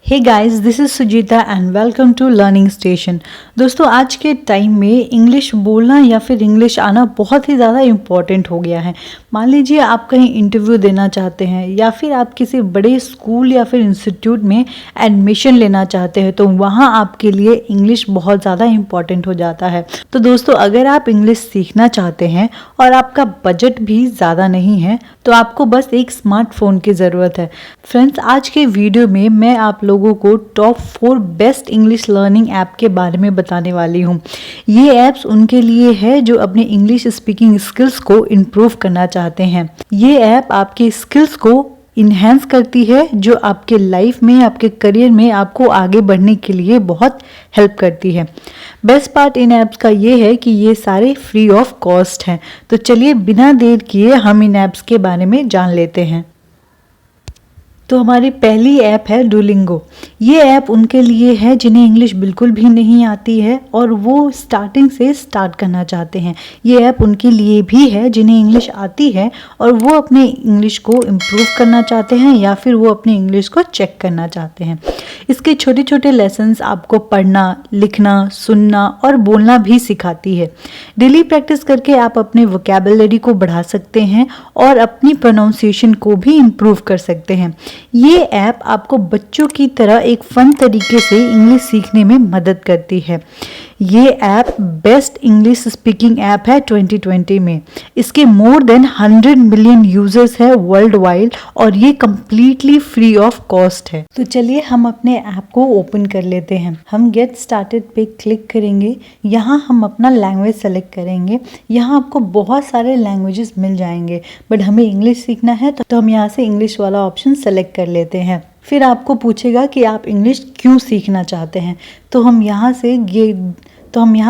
Hey guys, this is Sujita and welcome to learning station. दोस्तों, आज के टाइम में इंग्लिश बोलना या फिर इंग्लिश आना बहुत ही ज़्यादा इम्पॉर्टेंट हो गया है। मान लीजिए आप कहीं इंटरव्यू देना चाहते हैं या फिर आप किसी बड़े स्कूल या फिर इंस्टीट्यूट में एडमिशन लेना चाहते हैं, तो वहाँ आपके लिए इंग्लिश बहुत ज़्यादा इम्पॉर्टेंट हो जाता है। तो दोस्तों, अगर आप इंग्लिश सीखना चाहते हैं और आपका बजट भी ज़्यादा नहीं है, तो आपको बस एक स्मार्टफोन की ज़रूरत है। फ्रेंड्स, आज के वीडियो में मैं आप लोगों को top 4 best English learning app के बारे में बताने वाली हूँ। ये ऐप्स उनके लिए है जो अपने इंग्लिश स्पीकिंग स्किल्स को इम्प्रूव करना चाहते हैं। ये ऐप आपके स्किल्स को इन्हेंस करती है, जो आपके लाइफ में, आपके करियर में आपको आगे बढ़ने के लिए बहुत हेल्प करती है। बेस्ट पार्ट इन ऐप्स का ये है कि ये सारे फ्री ऑफ कॉस्ट हैं। तो चलिए बिना देर किए हम इन ऐप्स के बारे में जान लेते हैं। तो हमारी पहली ऐप है डुओलिंगो। ये ऐप उनके लिए है जिन्हें इंग्लिश बिल्कुल भी नहीं आती है और वो स्टार्टिंग से स्टार्ट करना चाहते हैं। ये ऐप उनके लिए भी है जिन्हें इंग्लिश आती है और वो अपने इंग्लिश को इम्प्रूव करना चाहते हैं या फिर वो अपने इंग्लिश को चेक करना चाहते हैं। इसके छोटे छोटे लेसन्स आपको पढ़ना, लिखना, सुनना और बोलना भी सिखाती है। डेली प्रैक्टिस करके आप अपने वोकैबुलरी को बढ़ा सकते हैं और अपनी प्रोनाउंसिएशन को भी इम्प्रूव कर सकते हैं। ये ऐप आपको बच्चों की तरह एक फन तरीके से इंग्लिश सीखने में मदद करती है। ये app best English speaking app है 2020 में। इसके मोर देन 100 मिलियन यूजर्स है वर्ल्ड वाइड और ये कम्प्लीटली फ्री ऑफ कॉस्ट है। तो चलिए हम अपने ऐप को ओपन कर लेते हैं। हम गेट स्टार्टेड पे क्लिक करेंगे। यहाँ हम अपना लैंग्वेज सेलेक्ट करेंगे। यहाँ आपको बहुत सारे लैंग्वेजेस मिल जाएंगे, बट हमें इंग्लिश सीखना है तो हम यहाँ से इंग्लिश वाला ऑप्शन सेलेक्ट कर लेते हैं। फिर आपको पूछेगा कि आप इंग्लिश क्यों सीखना चाहते हैं, तो हम यहाँ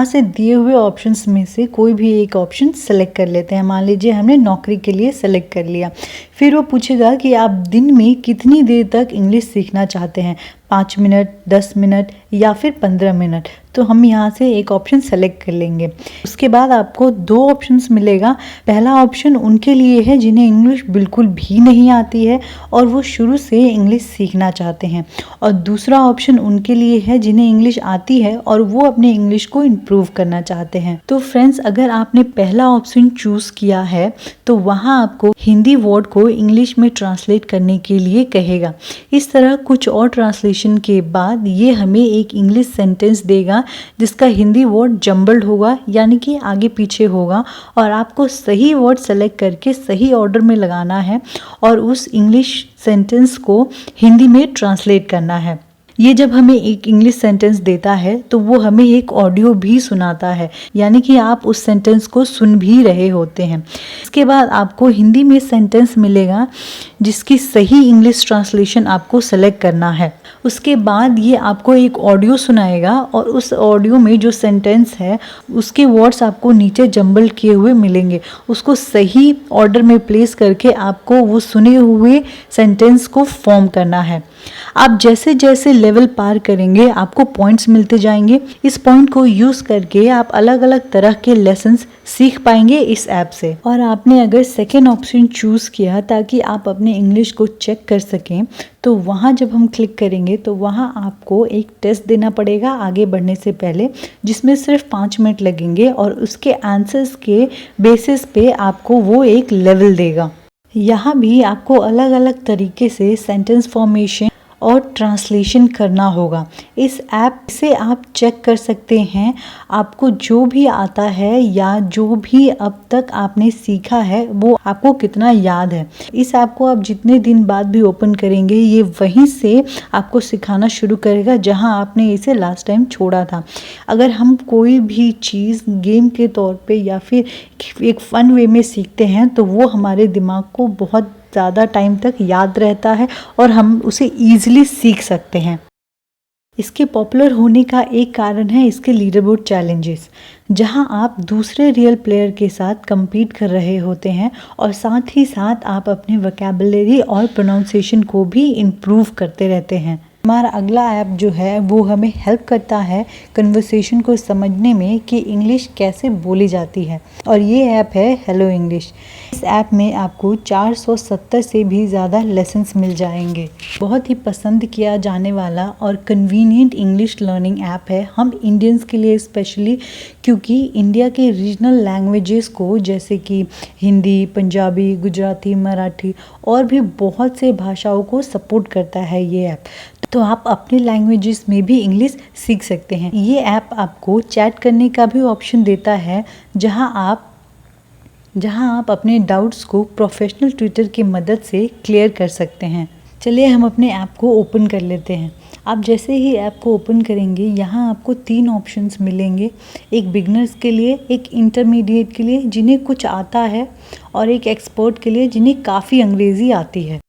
से दिए हुए ऑप्शंस में से कोई भी एक ऑप्शन सेलेक्ट कर लेते हैं। मान लीजिए हमने नौकरी के लिए सेलेक्ट कर लिया। फिर वो पूछेगा कि आप दिन में कितनी देर तक इंग्लिश सीखना चाहते हैं, 5 मिनट, 10 मिनट या फिर 15 मिनट। तो हम यहाँ से एक ऑप्शन सेलेक्ट कर लेंगे। उसके बाद आपको 2 ऑप्शंस मिलेगा। पहला ऑप्शन उनके लिए है जिन्हें इंग्लिश बिल्कुल भी नहीं आती है और वो शुरू से इंग्लिश सीखना चाहते हैं, और दूसरा ऑप्शन उनके लिए है जिन्हें इंग्लिश आती है और वो अपने इंग्लिश को इम्प्रूव करना चाहते हैं। तो फ्रेंड्स, अगर आपने पहला ऑप्शन चूज़ किया है तो वहाँ आपको हिंदी वर्ड को इंग्लिश में ट्रांसलेट करने के लिए कहेगा। इस तरह कुछ और ट्रांसलेशन के बाद ये हमें एक इंग्लिश सेंटेंस देगा जिसका हिंदी वर्ड जम्बल्ड होगा, यानी कि आगे पीछे होगा, और आपको सही वर्ड सेलेक्ट करके सही ऑर्डर में लगाना है और उस इंग्लिश सेंटेंस को हिंदी में ट्रांसलेट करना है। ये जब हमें एक इंग्लिश सेंटेंस देता है तो वो हमें एक ऑडियो भी सुनाता है, यानी कि आप उस सेंटेंस को सुन भी रहे होते हैं। इसके बाद आपको हिंदी में सेंटेंस मिलेगा जिसकी सही इंग्लिश ट्रांसलेशन आपको सेलेक्ट करना है। उसके बाद ये आपको एक ऑडियो सुनाएगा और उस ऑडियो में जो सेंटेंस है उसके वर्ड्स आपको नीचे जंबल किए हुए मिलेंगे। उसको सही ऑर्डर में प्लेस करके आपको वो सुने हुए सेंटेंस को फॉर्म करना है। आप जैसे जैसे लेवल पार करेंगे आपको पॉइंट्स मिलते जाएंगे। इस पॉइंट को यूज़ करके आप अलग अलग तरह के लेसन्स सीख पाएंगे इस ऐप से। और आपने अगर सेकेंड ऑप्शन चूज़ किया ताकि आप अपने इंग्लिश को चेक कर सकें, तो वहाँ जब हम क्लिक करेंगे तो वहाँ आपको एक टेस्ट देना पड़ेगा आगे बढ़ने से पहले, जिसमें सिर्फ 5 मिनट लगेंगे और उसके आंसर्स के बेसिस पे आपको वो एक लेवल देगा। यहाँ भी आपको अलग अलग तरीके से सेंटेंस फॉर्मेशन और ट्रांसलेशन करना होगा। इस ऐप से आप चेक कर सकते हैं आपको जो भी आता है या जो भी अब तक आपने सीखा है वो आपको कितना याद है। इस ऐप को आप जितने दिन बाद भी ओपन करेंगे ये वहीं से आपको सिखाना शुरू करेगा जहां आपने इसे लास्ट टाइम छोड़ा था। अगर हम कोई भी चीज़ गेम के तौर पे या फिर एक फ़न वे में सीखते हैं तो वो हमारे दिमाग को बहुत ज़्यादा टाइम तक याद रहता है और हम उसे ईजिली सीख सकते हैं। इसके पॉपुलर होने का एक कारण है इसके लीडरबोर्ड चैलेंजेस, जहां आप दूसरे रियल प्लेयर के साथ compete कर रहे होते हैं और साथ ही साथ आप अपने वोकैबुलरी और प्रोनाउंसिएशन को भी इम्प्रूव करते रहते हैं। हमारा अगला ऐप जो है वो हमें हेल्प करता है कन्वर्सेशन को समझने में कि इंग्लिश कैसे बोली जाती है, और ये ऐप है हेलो इंग्लिश। इस ऐप में आपको 470 से भी ज़्यादा लेसन्स मिल जाएंगे। बहुत ही पसंद किया जाने वाला और कन्वीनियंट इंग्लिश लर्निंग ऐप है हम इंडियंस के लिए स्पेशली, क्योंकि इंडिया के रीजनल लैंग्वेजेस को जैसे कि हिंदी, पंजाबी, गुजराती, मराठी और भी बहुत से भाषाओं को सपोर्ट करता है ये ऐप। तो आप अपने लैंग्वेजेस में भी इंग्लिश सीख सकते हैं। ये ऐप आपको चैट करने का भी ऑप्शन देता है, जहां आप अपने डाउट्स को प्रोफेशनल ट्यूटर की मदद से क्लियर कर सकते हैं। चलिए हम अपने ऐप को ओपन कर लेते हैं। आप जैसे ही ऐप को ओपन करेंगे, यहाँ आपको 3 ऑप्शंस मिलेंगे। एक बिगनर्स के लिए, एक इंटरमीडिएट के लिए जिन्हें कुछ आता है, और एक एक्सपर्ट के लिए जिन्हें काफ़ी अंग्रेज़ी आती है।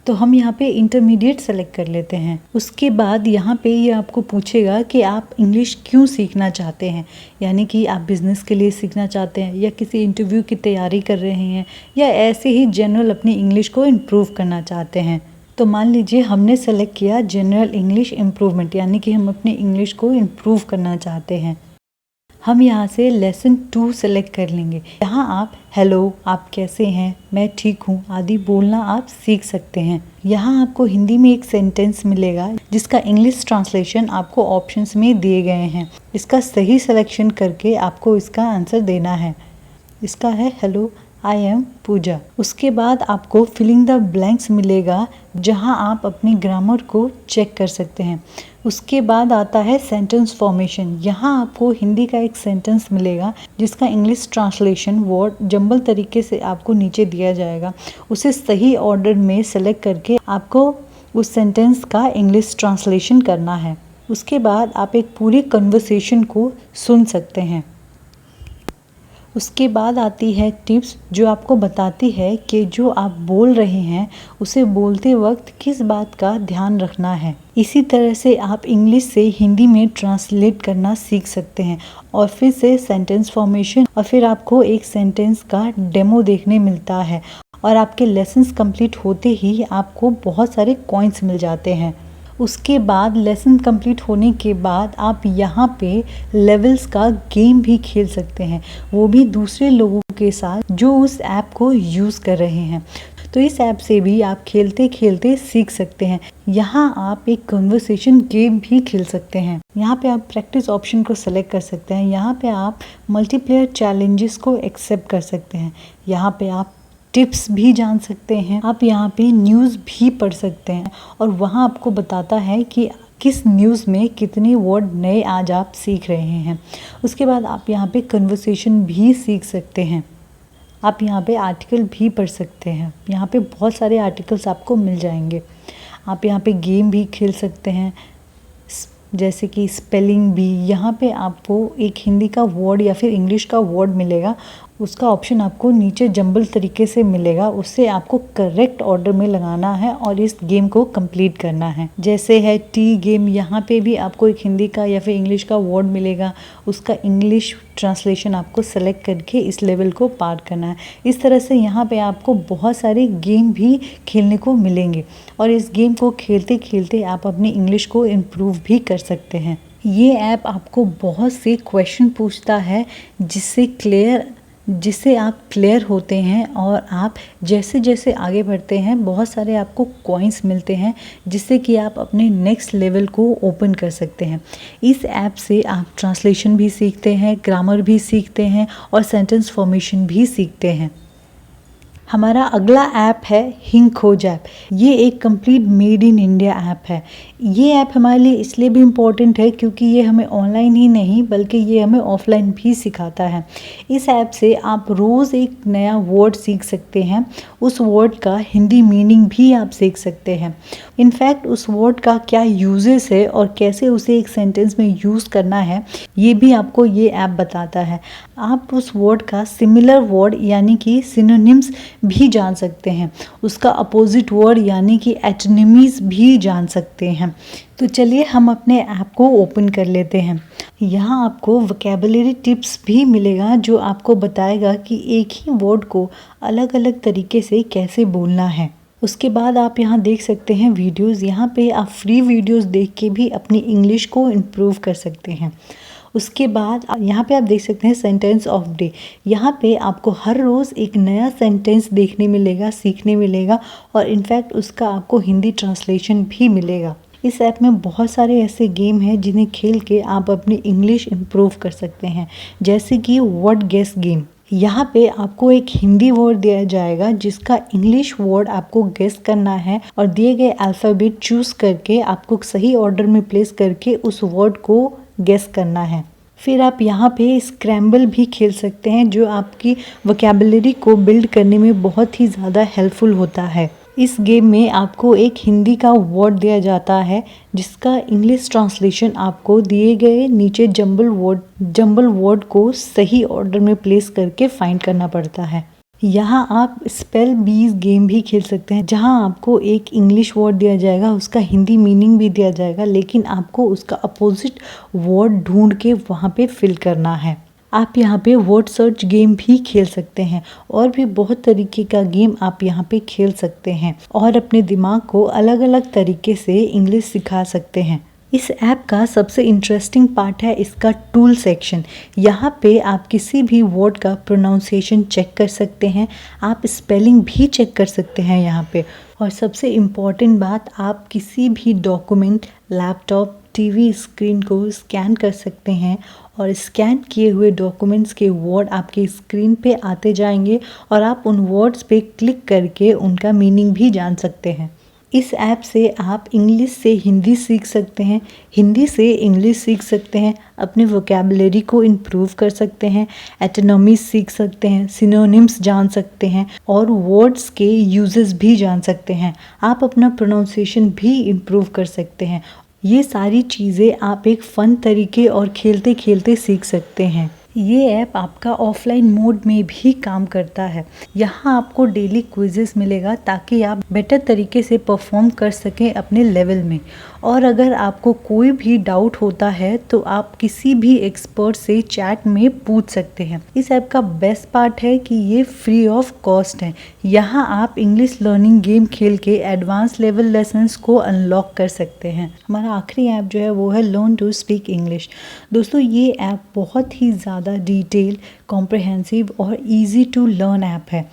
तो हम यहाँ पे इंटरमीडिएट सेलेक्ट कर लेते हैं। उसके बाद यहाँ पे ये आपको पूछेगा कि आप इंग्लिश क्यों सीखना चाहते हैं, यानी कि आप बिज़नेस के लिए सीखना चाहते हैं, या किसी इंटरव्यू की तैयारी कर रहे हैं, या ऐसे ही जनरल अपनी इंग्लिश को इम्प्रूव करना चाहते हैं। तो मान लीजिए हमने सेलेक्ट किया जनरल इंग्लिश इम्प्रूवमेंट, यानी कि हम अपनी इंग्लिश को इम्प्रूव करना चाहते हैं। हम यहाँ से लेसन 2 सेलेक्ट कर लेंगे। यहाँ आप हेलो, आप कैसे हैं, मैं ठीक हूँ आदि बोलना आप सीख सकते हैं। यहाँ आपको हिंदी में एक सेंटेंस मिलेगा जिसका इंग्लिश ट्रांसलेशन आपको ऑप्शंस में दिए गए हैं। इसका सही सिलेक्शन करके आपको इसका आंसर देना है। इसका है हेलो, आई एम पूजा। उसके बाद आपको फिलिंग द ब्लैंक्स मिलेगा, जहां आप अपनी ग्रामर को चेक कर सकते हैं। उसके बाद आता है सेंटेंस फॉर्मेशन। यहाँ आपको हिंदी का एक सेंटेंस मिलेगा जिसका इंग्लिश ट्रांसलेशन वर्ड जंबल तरीके से आपको नीचे दिया जाएगा। उसे सही ऑर्डर में सेलेक्ट करके आपको उस सेंटेंस का इंग्लिश ट्रांसलेशन करना है। उसके बाद आप एक पूरी कन्वर्सेशन को सुन सकते हैं। उसके बाद आती है टिप्स, जो आपको बताती है कि जो आप बोल रहे हैं उसे बोलते वक्त किस बात का ध्यान रखना है। इसी तरह से आप इंग्लिश से हिंदी में ट्रांसलेट करना सीख सकते हैं, और फिर से सेंटेंस फॉर्मेशन, और फिर आपको एक सेंटेंस का डेमो देखने मिलता है। और आपके लेसन्स कंप्लीट होते ही आपको बहुत सारे कॉइन्स मिल जाते हैं। उसके बाद लेसन कंप्लीट होने के बाद आप यहाँ पे लेवल्स का गेम भी खेल सकते हैं, वो भी दूसरे लोगों के साथ जो उस ऐप को यूज़ कर रहे हैं। तो इस ऐप से भी आप खेलते खेलते सीख सकते हैं। यहाँ आप एक कन्वर्सेशन गेम भी खेल सकते हैं। यहाँ पे आप प्रैक्टिस ऑप्शन को सेलेक्ट कर सकते हैं। यहाँ पे आप मल्टीप्लेयर चैलेंजेस को एक्सेप्ट कर सकते हैं। यहाँ पे आप टिप्स भी जान सकते हैं। आप यहाँ पे न्यूज़ भी पढ़ सकते हैं, और वहाँ आपको बताता है कि किस न्यूज़ में कितने वर्ड नए आज आप सीख रहे हैं। उसके बाद आप यहाँ पे कन्वर्सेशन भी सीख सकते हैं। आप यहाँ पे आर्टिकल भी पढ़ सकते हैं। यहाँ पे बहुत सारे आर्टिकल्स आपको मिल जाएंगे। आप यहाँ पे गेम भी खेल सकते हैं, जैसे कि स्पेलिंग भी। यहाँ पे आपको एक हिंदी का वर्ड या फिर इंग्लिश का वर्ड मिलेगा, उसका ऑप्शन आपको नीचे जंबल तरीके से मिलेगा। उससे आपको करेक्ट ऑर्डर में लगाना है और इस गेम को कंप्लीट करना है। जैसे है टी गेम, यहाँ पे भी आपको एक हिंदी का या फिर इंग्लिश का वर्ड मिलेगा, उसका इंग्लिश ट्रांसलेशन आपको सेलेक्ट करके इस लेवल को पार करना है। इस तरह से यहाँ पे आपको बहुत सारे गेम भी खेलने को मिलेंगे, और इस गेम को खेलते खेलते आप अपनी इंग्लिश को इम्प्रूव भी कर सकते हैं। ये ऐप आपको बहुत से क्वेश्चन पूछता है, जिससे आप क्लियर होते हैं, और आप जैसे जैसे आगे बढ़ते हैं बहुत सारे आपको कॉइन्स मिलते हैं, जिससे कि आप अपने नेक्स्ट लेवल को ओपन कर सकते हैं। इस ऐप से आप ट्रांसलेशन भी सीखते हैं, ग्रामर भी सीखते हैं, और सेंटेंस फॉर्मेशन भी सीखते हैं। हमारा अगला ऐप है हिंग खोज ऐप। ये एक complete made in India app है। ये ऐप हमारे लिए इसलिए भी इम्पोर्टेंट है क्योंकि ये हमें ऑनलाइन ही नहीं बल्कि ये हमें ऑफलाइन भी सिखाता है। इस ऐप से आप रोज़ एक नया वर्ड सीख सकते हैं, उस वर्ड का हिंदी मीनिंग भी आप सीख सकते हैं। इनफैक्ट उस वर्ड का क्या यूजेस है और कैसे उसे एक सेंटेंस में यूज़ करना है, ये भी आपको ये ऐप बताता है। आप उस वर्ड का सिमिलर वर्ड यानी कि सिनोनिम्स भी जान सकते हैं, उसका अपोजिट वर्ड यानी कि एंटोनिम्स भी जान सकते हैं। तो चलिए हम अपने ऐप को ओपन कर लेते हैं। यहाँ आपको वोकैबुलरी टिप्स भी मिलेगा जो आपको बताएगा कि एक ही वर्ड को अलग अलग तरीके से कैसे बोलना है। उसके बाद आप यहाँ देख सकते हैं वीडियोस। यहाँ पे आप फ्री वीडियोस देख के भी अपनी इंग्लिश को इम्प्रूव कर सकते हैं। उसके बाद यहाँ पे आप देख सकते हैं सेंटेंस ऑफ डे। यहाँ पे आपको हर रोज़ एक नया सेंटेंस देखने मिलेगा, सीखने मिलेगा और इनफैक्ट उसका आपको हिंदी ट्रांसलेशन भी मिलेगा। इस ऐप में बहुत सारे ऐसे गेम हैं जिन्हें खेल के आप अपनी इंग्लिश इम्प्रूव कर सकते हैं, जैसे कि वर्ड गेस गेम। यहाँ पे आपको एक हिंदी वर्ड दिया जाएगा जिसका इंग्लिश वर्ड आपको गेस करना है और दिए गए अल्फ़ाबेट चूज़ करके आपको सही ऑर्डर में प्लेस करके उस वर्ड को गेस करना है। फिर आप यहाँ पे स्क्रैम्बल भी खेल सकते हैं जो आपकी वोकैबुलरी को बिल्ड करने में बहुत ही ज़्यादा हेल्पफुल होता है। इस गेम में आपको एक हिंदी का वर्ड दिया जाता है जिसका इंग्लिश ट्रांसलेशन आपको दिए गए नीचे जंबल वर्ड को सही ऑर्डर में प्लेस करके फाइंड करना पड़ता है। यहाँ आप स्पेल बीज गेम भी खेल सकते हैं जहाँ आपको एक इंग्लिश वर्ड दिया जाएगा, उसका हिंदी मीनिंग भी दिया जाएगा, लेकिन आपको उसका अपोजिट वर्ड ढूंढ के वहाँ पे फिल करना है। आप यहाँ पे वर्ड सर्च गेम भी खेल सकते हैं और भी बहुत तरीके का गेम आप यहाँ पे खेल सकते हैं और अपने दिमाग को अलग अलग तरीके से इंग्लिश सिखा सकते हैं। इस ऐप का सबसे इंटरेस्टिंग पार्ट है इसका टूल सेक्शन। यहाँ पे आप किसी भी वर्ड का प्रोनाउंसिएशन चेक कर सकते हैं, आप स्पेलिंग भी चेक कर सकते हैं यहाँ पे। और सबसे इम्पॉर्टेंट बात, आप किसी भी डॉक्यूमेंट, लैपटॉप, टीवी स्क्रीन को स्कैन कर सकते हैं और स्कैन किए हुए डॉक्यूमेंट्स के वर्ड आपके स्क्रीन पे आते जाएंगे और आप उन वर्ड्स पे क्लिक करके उनका मीनिंग भी जान सकते हैं। इस ऐप से आप इंग्लिश से हिंदी सीख सकते हैं, हिंदी से इंग्लिश सीख सकते हैं, अपने वोकैबुलरी को इम्प्रूव कर सकते हैं, एटोनॉमीज सीख सकते हैं, सिनोनिम्स जान सकते हैं और वर्ड्स के यूजेस भी जान सकते हैं। आप अपना प्रोनाउंसिएशन भी इम्प्रूव कर सकते हैं। ये सारी चीज़ें आप एक फ़न तरीके और खेलते खेलते सीख सकते हैं। ये ऐप आपका ऑफलाइन मोड में भी काम करता है। यहाँ आपको डेली क्विज़ेस मिलेगा ताकि आप बेटर तरीके से परफॉर्म कर सकें अपने लेवल में। और अगर आपको कोई भी डाउट होता है तो आप किसी भी एक्सपर्ट से चैट में पूछ सकते हैं। इस ऐप का बेस्ट पार्ट है कि ये फ्री ऑफ कॉस्ट है। यहाँ आप इंग्लिश लर्निंग गेम खेल के एडवांस लेवल लेसन्स को अनलॉक कर सकते हैं। हमारा आखिरी ऐप जो है वो है लर्न टू स्पीक इंग्लिश। दोस्तों, ये ऐप बहुत ही ज़्यादा डिटेल, कॉम्प्रहेंसिव और इजी टू लर्न ऐप है।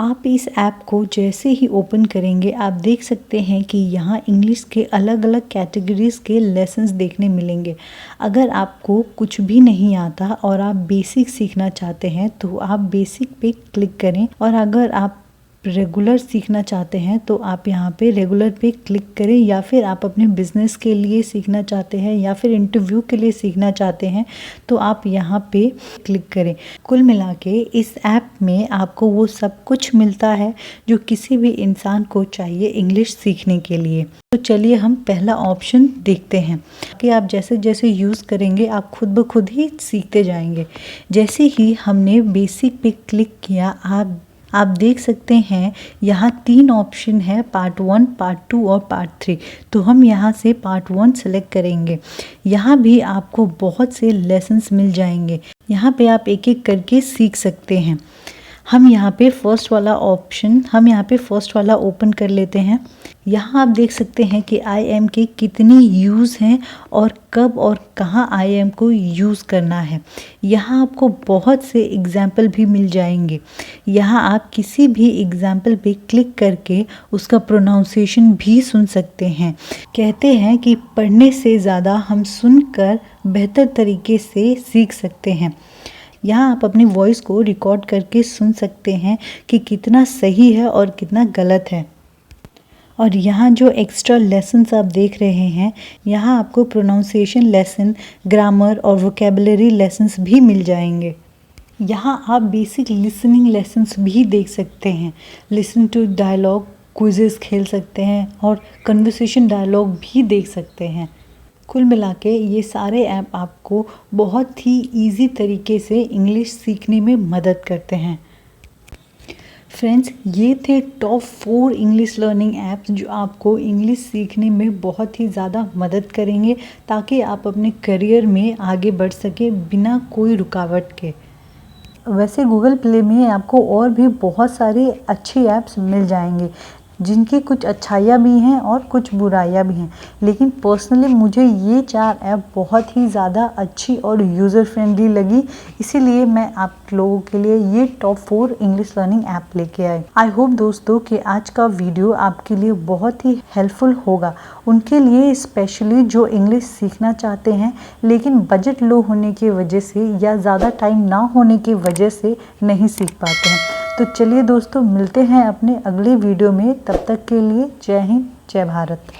आप इस ऐप को जैसे ही ओपन करेंगे आप देख सकते हैं कि यहाँ इंग्लिश के अलग अलग कैटेगरीज़ के लेसन्स देखने मिलेंगे। अगर आपको कुछ भी नहीं आता और आप बेसिक सीखना चाहते हैं तो आप बेसिक पे क्लिक करें, और अगर आप रेगुलर सीखना चाहते हैं तो आप यहाँ पे रेगुलर पे क्लिक करें, या फिर आप अपने बिजनेस के लिए सीखना चाहते हैं या फिर इंटरव्यू के लिए सीखना चाहते हैं तो आप यहाँ पे क्लिक करें। कुल मिला के इस ऐप में आपको वो सब कुछ मिलता है जो किसी भी इंसान को चाहिए इंग्लिश सीखने के लिए। तो चलिए हम पहला ऑप्शन देखते हैं कि आप जैसे जैसे यूज़ करेंगे आप खुद ब खुद ही सीखते जाएंगे। जैसे ही हमने बेसिक पे क्लिक किया आप देख सकते हैं यहाँ 3 ऑप्शन है, पार्ट 1, पार्ट 2 और पार्ट 3। तो हम यहाँ से पार्ट 1 सेलेक्ट करेंगे। यहाँ भी आपको बहुत से लेसन्स मिल जाएंगे। यहाँ पे आप एक एक करके सीख सकते हैं। हम यहाँ पे फर्स्ट वाला ओपन कर लेते हैं। यहाँ आप देख सकते हैं कि आई एम के कितनी यूज़ हैं और कब और कहाँ आई एम को यूज़ करना है। यहाँ आपको बहुत से एग्जाम्पल भी मिल जाएंगे। यहाँ आप किसी भी एग्जाम्पल पे क्लिक करके उसका प्रोनाउंसिएशन भी सुन सकते हैं। कहते हैं कि पढ़ने से ज़्यादा हम सुनकर बेहतर तरीके से सीख सकते हैं। यहाँ आप अपनी वॉइस को रिकॉर्ड करके सुन सकते हैं कि कितना सही है और कितना गलत है। और यहाँ जो एक्स्ट्रा लेसन्स आप देख रहे हैं, यहाँ आपको प्रोनाउंसिएशन लेसन, ग्रामर और वोकैबुलरी लेसन्स भी मिल जाएंगे। यहाँ आप बेसिक लिसनिंग लेसन्स भी देख सकते हैं। लिसन टू डायलॉग क्विज़ेस खेल सकते हैं और कन्वर्सेशन डायलॉग भी देख सकते हैं। कुल मिला के ये सारे ऐप आपको बहुत ही इजी तरीके से इंग्लिश सीखने में मदद करते हैं। फ्रेंड्स, ये थे टॉप 4 इंग्लिश लर्निंग ऐप्स जो आपको इंग्लिश सीखने में बहुत ही ज़्यादा मदद करेंगे ताकि आप अपने करियर में आगे बढ़ सके बिना कोई रुकावट के। वैसे गूगल प्ले में आपको और भी बहुत सारे अच्छे ऐप्स मिल जाएंगे जिनकी कुछ अच्छाइयाँ भी हैं और कुछ बुराइयाँ भी हैं, लेकिन पर्सनली मुझे ये 4 ऐप बहुत ही ज़्यादा अच्छी और यूज़र फ्रेंडली लगी, इसीलिए मैं आप लोगों के लिए ये टॉप 4 इंग्लिश लर्निंग ऐप लेके आए। आई होप दोस्तों कि आज का वीडियो आपके लिए बहुत ही हेल्पफुल होगा, उनके लिए स्पेशली जो इंग्लिश सीखना चाहते हैं लेकिन बजट लो होने की वजह से या ज़्यादा टाइम ना होने की वजह से नहीं सीख पाते हैं। तो चलिए दोस्तों, मिलते हैं अपने अगले वीडियो में, तब तक के लिए जय हिंद, जय भारत।